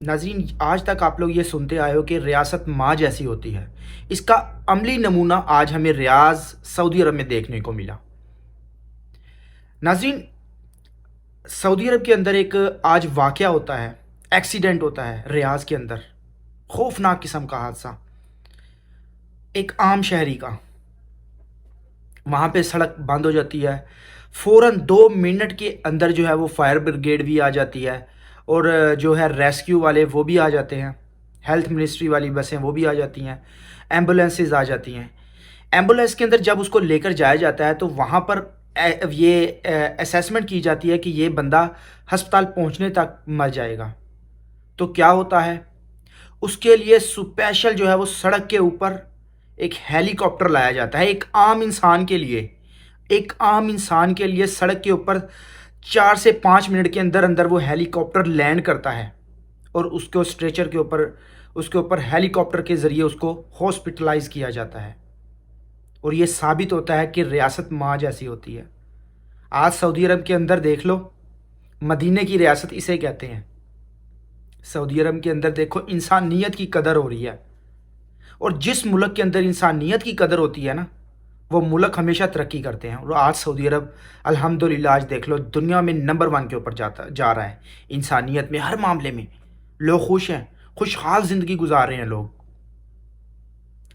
ناظرین، آج تک آپ لوگ یہ سنتے آئے ہو کہ ریاست ماں جیسی ہوتی ہے۔ اس کا عملی نمونہ آج ہمیں ریاض سعودی عرب میں دیکھنے کو ملا۔ ناظرین، سعودی عرب کے اندر ایک آج واقعہ ہوتا ہے، ایکسیڈنٹ ہوتا ہے ریاض کے اندر، خوفناک قسم کا حادثہ، ایک عام شہری کا۔ وہاں پہ سڑک بند ہو جاتی ہے، فوراً 2 منٹ کے اندر جو ہے وہ فائر بریگیڈ بھی آ جاتی ہے، اور جو ہے ریسکیو والے وہ بھی آ جاتے ہیں، ہیلتھ منسٹری والی بسیں وہ بھی آ جاتی ہیں، ایمبولینسز آ جاتی ہیں۔ ایمبولینس کے اندر جب اس کو لے کر جایا جاتا ہے تو وہاں پر یہ اسیسمنٹ کی جاتی ہے کہ یہ بندہ ہسپتال پہنچنے تک مر جائے گا۔ تو کیا ہوتا ہے، اس کے لیے اسپیشل جو ہے وہ سڑک کے اوپر ایک ہیلی کاپٹر لایا جاتا ہے۔ ایک عام انسان کے لیے سڑک کے اوپر 4 سے 5 منٹ کے اندر اندر وہ ہیلی کاپٹر لینڈ کرتا ہے، اور اس کو اسٹریچر کے اوپر ہیلی کاپٹر کے ذریعے اس کو ہاسپٹلائز کیا جاتا ہے۔ اور یہ ثابت ہوتا ہے کہ ریاست ماں جیسی ہوتی ہے۔ آج سعودی عرب کے اندر دیکھ لو، مدینے کی ریاست اسے کہتے ہیں۔ سعودی عرب کے اندر دیکھو، انسانیت کی قدر ہو رہی ہے، اور جس ملک کے اندر انسانیت کی قدر ہوتی ہے نا، وہ ملک ہمیشہ ترقی کرتے ہیں۔ اور آج سعودی عرب الحمدللہ آج دیکھ لو دنیا میں نمبر 1 کے اوپر جا رہا ہے، انسانیت میں، ہر معاملے میں لوگ خوش ہیں، خوشحال زندگی گزار رہے ہیں لوگ۔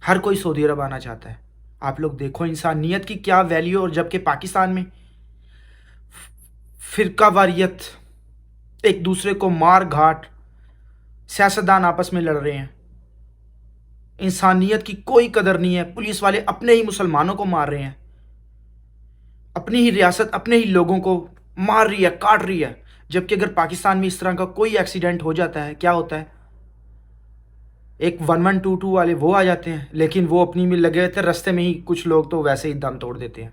ہر کوئی سعودی عرب آنا چاہتا ہے۔ آپ لوگ دیکھو انسانیت کی کیا ویلیو، اور جبکہ پاکستان میں فرقہ واریت، ایک دوسرے کو مار گھاٹ، سیاستدان آپس میں لڑ رہے ہیں، انسانیت کی کوئی قدر نہیں ہے۔ پولیس والے اپنے ہی مسلمانوں کو مار رہے ہیں، اپنی ہی ریاست اپنے ہی لوگوں کو مار رہی ہے، کاٹ رہی ہے۔ جبکہ اگر پاکستان میں اس طرح کا کوئی ایکسیڈنٹ ہو جاتا ہے، کیا ہوتا ہے، ایک 1122 والے وہ آ جاتے ہیں، لیکن وہ اپنی میں لگے ہوتے ہیں، رستے میں ہی کچھ لوگ تو ویسے ہی دم توڑ دیتے ہیں۔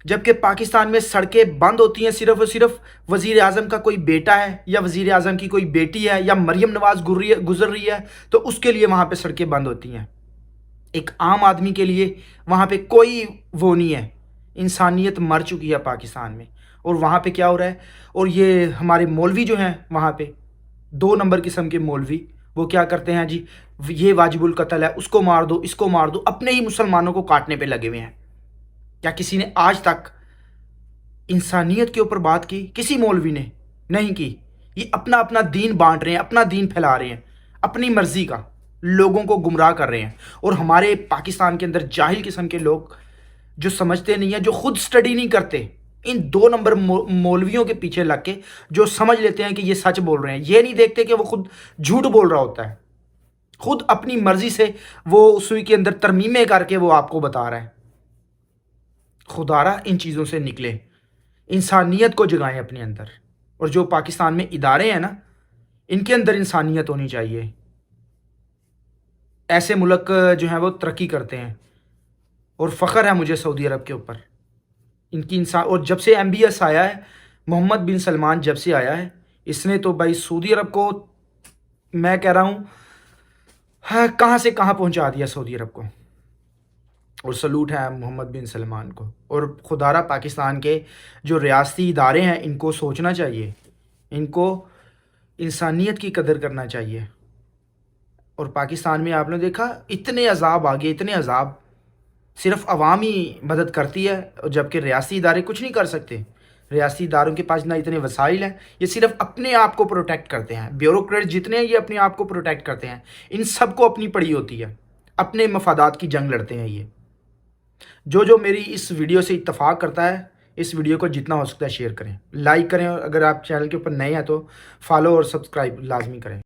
جبکہ پاکستان میں سڑکیں بند ہوتی ہیں صرف اور صرف وزیر اعظم کا کوئی بیٹا ہے، یا وزیر اعظم کی کوئی بیٹی ہے، یا مریم نواز گزر رہی ہے، تو اس کے لیے وہاں پہ سڑکیں بند ہوتی ہیں۔ ایک عام آدمی کے لیے وہاں پہ کوئی وہ نہیں ہے۔ انسانیت مر چکی ہے پاکستان میں۔ اور وہاں پہ کیا ہو رہا ہے، اور یہ ہمارے مولوی جو ہیں وہاں پہ 2 نمبر قسم کے مولوی، وہ کیا کرتے ہیں جی، یہ واجب القتل ہے، اس کو مار دو، اس کو مار دو، اپنے ہی مسلمانوں کو کاٹنے پہ لگے ہوئے ہیں۔ کیا کسی نے آج تک انسانیت کے اوپر بات کی؟ کسی مولوی نے نہیں کی۔ یہ اپنا اپنا دین بانٹ رہے ہیں، اپنا دین پھیلا رہے ہیں، اپنی مرضی کا لوگوں کو گمراہ کر رہے ہیں۔ اور ہمارے پاکستان کے اندر جاہل قسم کے لوگ جو سمجھتے نہیں ہیں، جو خود سٹڈی نہیں کرتے، ان 2 نمبر مولویوں کے پیچھے لگ کے جو سمجھ لیتے ہیں کہ یہ سچ بول رہے ہیں، یہ نہیں دیکھتے کہ وہ خود جھوٹ بول رہا ہوتا ہے، خود اپنی مرضی سے وہ سوئی کے اندر ترمیمیں کر کے وہ آپ کو بتا رہا ہے۔ خدا را ان چیزوں سے نکلے، انسانیت کو جگائیں اپنے اندر۔ اور جو پاکستان میں ادارے ہیں نا، ان کے اندر انسانیت ہونی چاہیے۔ ایسے ملک جو ہیں وہ ترقی کرتے ہیں، اور فخر ہے مجھے سعودی عرب کے اوپر، ان کی انسان۔ اور جب سے MBS آیا ہے، محمد بن سلمان جب سے آیا ہے، اس نے تو بھائی سعودی عرب کو، میں کہہ رہا ہوں کہاں سے کہاں پہنچا دیا سعودی عرب کو۔ اور سلوٹ ہے محمد بن سلمان کو۔ اور خدا را پاکستان کے جو ریاستی ادارے ہیں، ان کو سوچنا چاہیے، ان کو انسانیت کی قدر کرنا چاہیے۔ اور پاکستان میں آپ نے دیکھا اتنے عذاب آگے، اتنے عذاب، صرف عوام ہی مدد کرتی ہے، جبکہ ریاستی ادارے کچھ نہیں کر سکتے۔ ریاستی اداروں کے پاس نہ اتنے وسائل ہیں، یہ صرف اپنے آپ کو پروٹیکٹ کرتے ہیں۔ بیوروکریٹ جتنے ہیں، یہ اپنے آپ کو پروٹیکٹ کرتے ہیں۔ ان سب کو اپنی پڑی ہوتی ہے، اپنے مفادات کی جنگ لڑتے ہیں یہ۔ جو میری اس ویڈیو سے اتفاق کرتا ہے، اس ویڈیو کو جتنا ہو سکتا ہے شیئر کریں، لائک کریں، اور اگر آپ چینل کے اوپر نئے ہیں تو فالو اور سبسکرائب لازمی کریں۔